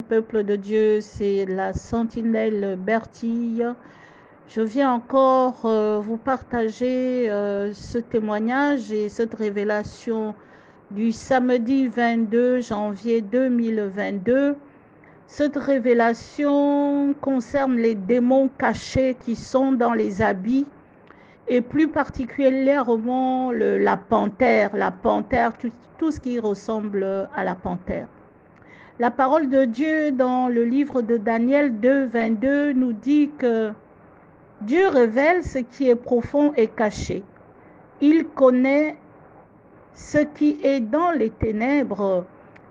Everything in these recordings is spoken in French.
peuple de Dieu, c'est la sentinelle Bertille. Je viens encore vous partager ce témoignage et cette révélation du samedi 22 janvier 2022. Cette révélation concerne les démons cachés qui sont dans les habits et plus particulièrement la panthère, tout ce qui ressemble à la panthère. La parole de Dieu dans le livre de Daniel 2, 22 nous dit que Dieu révèle ce qui est profond et caché. Il connaît ce qui est dans les ténèbres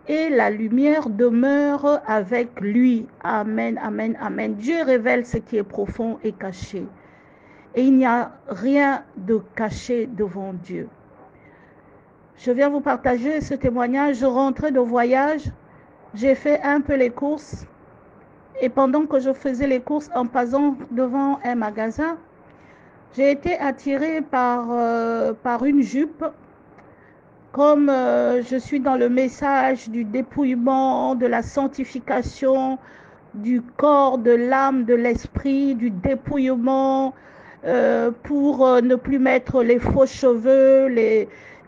et la lumière demeure avec lui. Amen, amen, amen. Dieu révèle ce qui est profond et caché. Et il n'y a rien de caché devant Dieu. Je viens vous partager ce témoignage. Je rentrais de voyage. J'ai fait un peu les courses. Et pendant que je faisais les courses en passant devant un magasin, j'ai été attirée par une jupe. Comme je suis dans le message du dépouillement, de la sanctification du corps, de l'âme, de l'esprit, du dépouillement pour ne plus mettre les faux cheveux,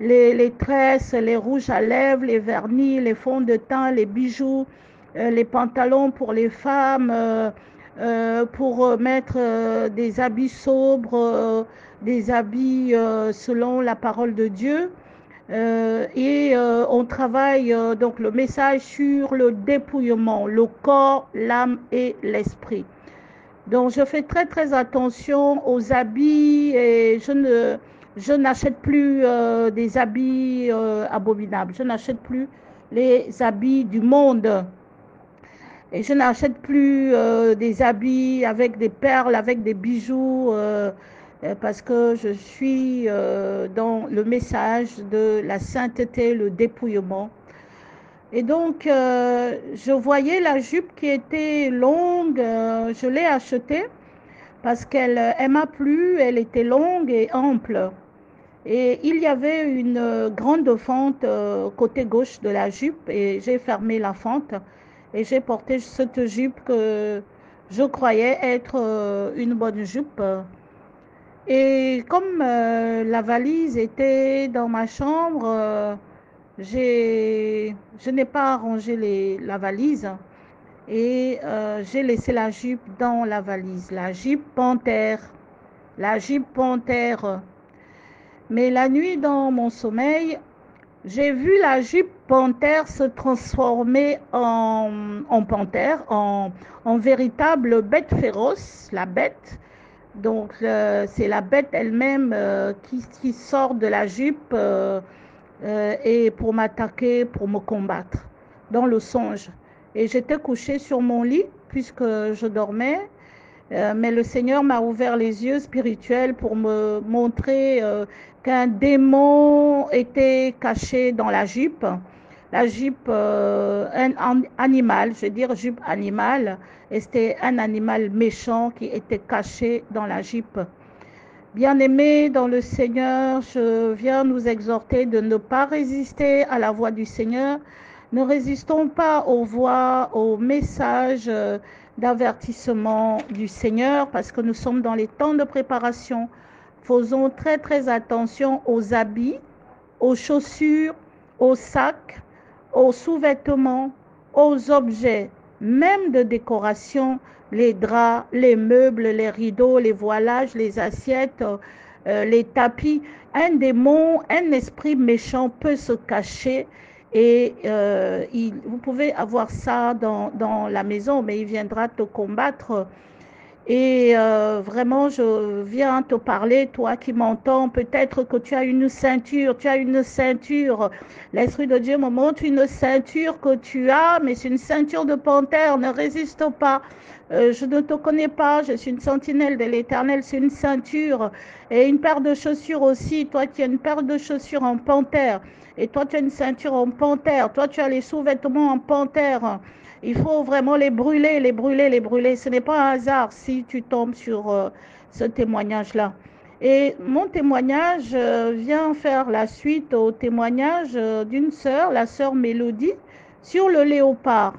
les tresses, les rouges à lèvres, les vernis, les fonds de teint, les bijoux, les pantalons pour les femmes, pour mettre des habits sobres, des habits selon la parole de Dieu. On travaille donc le message sur le dépouillement, le corps, l'âme et l'esprit. Donc je fais très très attention aux habits et je n'achète plus des habits abominables. Je n'achète plus les habits du monde. Et je n'achète plus des habits avec des perles, avec des bijoux, parce que je suis dans le message de la sainteté, le dépouillement. Et donc, je voyais la jupe qui était longue, je l'ai achetée parce qu'elle m'a plu, elle était longue et ample. Et il y avait une grande fente côté gauche de la jupe et j'ai fermé la fente et j'ai porté cette jupe que je croyais être une bonne jupe. Et comme la valise était dans ma chambre, je n'ai pas rangé la valise et j'ai laissé la jupe dans la valise. La jupe panthère. Mais la nuit dans mon sommeil, j'ai vu la jupe panthère se transformer en panthère, en véritable bête féroce, la bête. Donc c'est la bête elle-même qui sort de la jupe et pour m'attaquer, pour me combattre dans le songe. Et j'étais couchée sur mon lit puisque je dormais. Mais le Seigneur m'a ouvert les yeux spirituels pour me montrer qu'un démon était caché dans la jupe. La jupe, un animal, je veux dire jupe animale, et c'était un animal méchant qui était caché dans la jupe. Bien-aimés dans le Seigneur, je viens nous exhorter de ne pas résister à la voix du Seigneur. Ne résistons pas aux voix, aux messages d'avertissement du Seigneur parce que nous sommes dans les temps de préparation. Faisons très très attention aux habits, aux chaussures, aux sacs, aux sous-vêtements, aux objets, même de décoration, les draps, les meubles, les rideaux, les voilages, les assiettes, les tapis. Un démon, un esprit méchant peut se cacher et vous pouvez avoir ça dans la maison, mais il viendra te combattre. Et vraiment, je viens te parler, toi qui m'entends, peut-être que tu as une ceinture, L'Esprit de Dieu me montre une ceinture que tu as, mais c'est une ceinture de panthère, ne résiste pas. Je ne te connais pas, je suis une sentinelle de l'Éternel, c'est une ceinture. Et une paire de chaussures aussi, toi tu as une paire de chaussures en panthère. Et toi tu as une ceinture en panthère, toi tu as les sous-vêtements en panthère. Il faut vraiment les brûler. Ce n'est pas un hasard si tu tombes sur ce témoignage-là. Et mon témoignage vient faire la suite au témoignage d'une sœur, la sœur Mélodie, sur le léopard.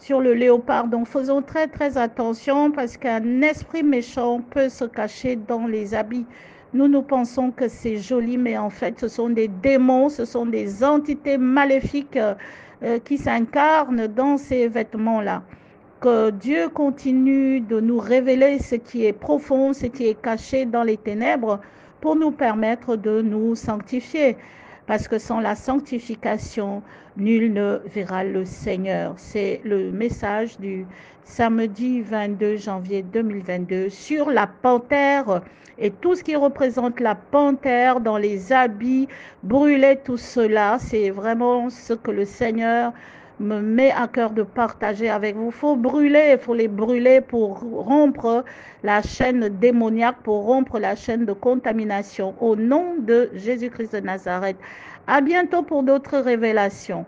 sur le léopard. Donc faisons très très attention parce qu'un esprit méchant peut se cacher dans les habits. Nous pensons que c'est joli, mais en fait ce sont des démons, ce sont des entités maléfiques qui s'incarnent dans ces vêtements-là. Que Dieu continue de nous révéler ce qui est profond, ce qui est caché dans les ténèbres pour nous permettre de nous sanctifier. Parce que sans la sanctification, nul ne verra le Seigneur. C'est le message du samedi 22 janvier 2022 sur la panthère et tout ce qui représente la panthère dans les habits, brûler tout cela. C'est vraiment ce que le Seigneur me met à cœur de partager avec vous. Il faut les brûler pour rompre la chaîne démoniaque, pour rompre la chaîne de contamination. Au nom de Jésus-Christ de Nazareth. À bientôt pour d'autres révélations.